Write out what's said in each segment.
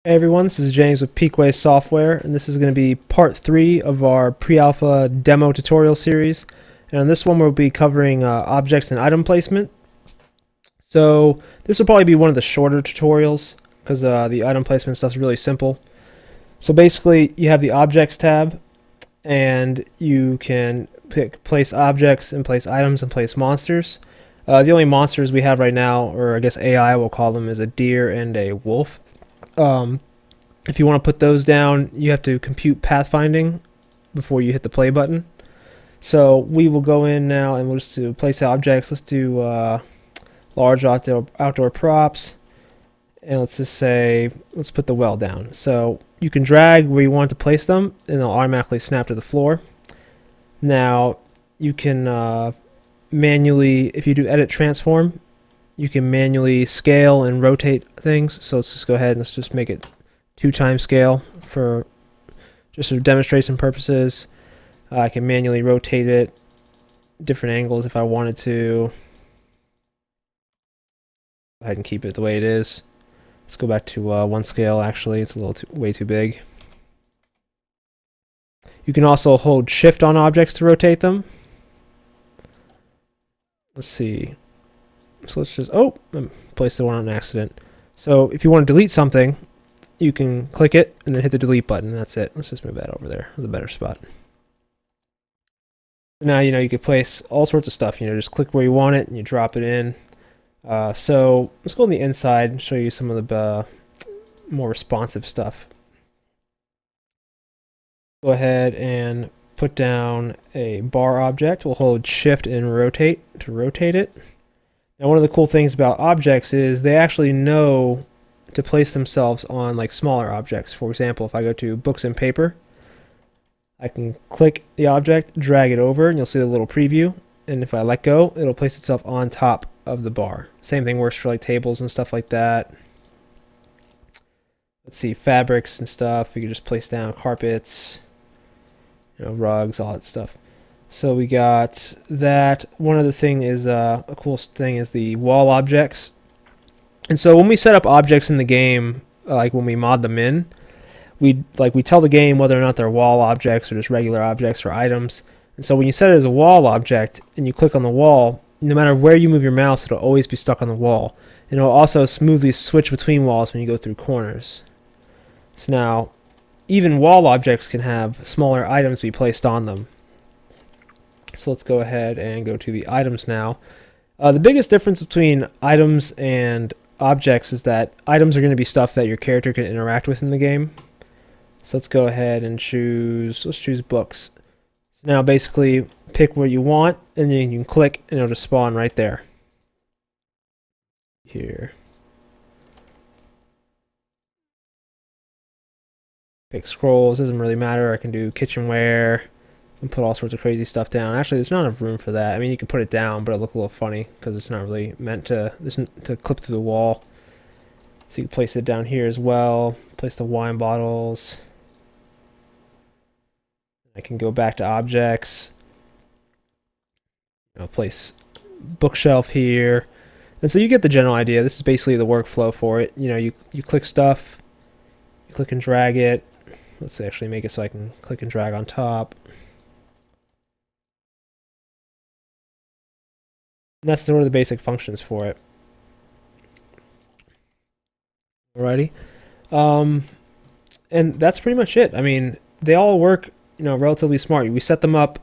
Hey everyone, this is James with Peakway Software, and this is going to be part 3 of our pre-alpha demo tutorial series. And on this one we'll be covering objects and item placement. So this will probably be one of the shorter tutorials, because the item placement stuff is really simple. So basically you have the objects tab, and you can place objects and place items and place monsters. The only monsters we have right now, or I guess AI we'll call them, is a deer and a wolf. If you want to put those down, you have to compute pathfinding before you hit the play button. So we will go in now and we'll just do place objects. Let's do large outdoor props, and let's just say let's put the well down. So you can drag where you want to place them, and they'll automatically snap to the floor. Now you can manually, if you do edit transform, you can manually scale and rotate things. So let's just go ahead and let's just make it 2x scale for just for demonstration purposes. I can manually rotate it different angles if I wanted to. Go ahead and keep it the way it is. Let's go back to 1 scale. Actually, it's a little way too big. You can also hold shift on objects to rotate them. Let's see. So let's just, I placed the one on accident. So if you want to delete something, you can click it and then hit the delete button. That's it. Let's just move that over there. That's a better spot. Now, you can place all sorts of stuff. Just click where you want it and you drop it in. So let's go on the inside and show you some of the more responsive stuff. Go ahead and put down a bar object. We'll hold shift and rotate to rotate it. Now, one of the cool things about objects is they actually know to place themselves on like smaller objects. For example, if I go to books and paper, I can click the object, drag it over, and you'll see the little preview. And if I let go, it'll place itself on top of the bar. Same thing works for like tables and stuff like that. Let's see, fabrics and stuff. You can just place down carpets, rugs, all that stuff. So we got that. One other thing is a cool thing is the wall objects. And so when we set up objects in the game, like when we mod them in, we tell the game whether or not they're wall objects or just regular objects or items. And so when you set it as a wall object and you click on the wall, no matter where you move your mouse, it'll always be stuck on the wall. And it'll also smoothly switch between walls when you go through corners. So now, even wall objects can have smaller items be placed on them. So let's go ahead and go to the items now. The biggest difference between items and objects is that items are going to be stuff that your character can interact with in the game. So let's go ahead and let's choose books. So now basically pick what you want, and then you can click and it'll just spawn right there. Here. Pick scrolls, doesn't really matter. I can do kitchenware and put all sorts of crazy stuff down. Actually, there's not enough room for that. I mean, you can put it down, but it'll look a little funny because it's not really meant to clip through the wall. So you can place it down here as well. Place the wine bottles. I can go back to objects. Place bookshelf here. And so you get the general idea. This is basically the workflow for it. You click stuff, you click and drag it. Let's actually make it so I can click and drag on top. And that's sort of the basic functions for it. Alrighty. And that's pretty much it. I mean, they all work, relatively smart. We set them up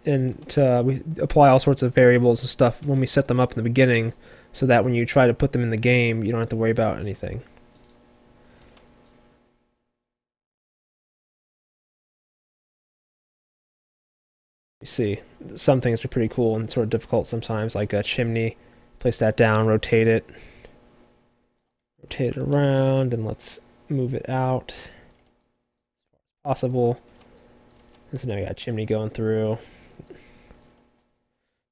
and we apply all sorts of variables and stuff when we set them up in the beginning so that when you try to put them in the game, you don't have to worry about anything. You see, some things are pretty cool and sort of difficult sometimes, like a chimney. Place that down, rotate it around, and let's move it out as possible. And so now we got a chimney going through.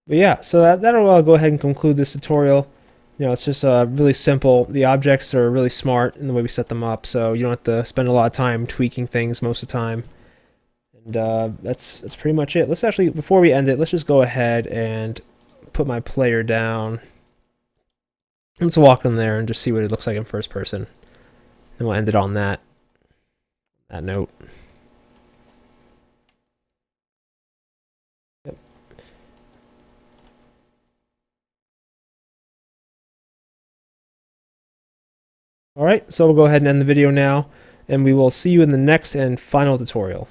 But yeah, so that'll go ahead and conclude this tutorial. It's just really simple. The objects are really smart in the way we set them up, so you don't have to spend a lot of time tweaking things most of the time. And that's pretty much it. Let's actually, before we end it, let's just go ahead and put my player down. Let's walk in there and just see what it looks like in first person. And we'll end it on that note. Yep. All right, so we'll go ahead and end the video now, and we will see you in the next and final tutorial.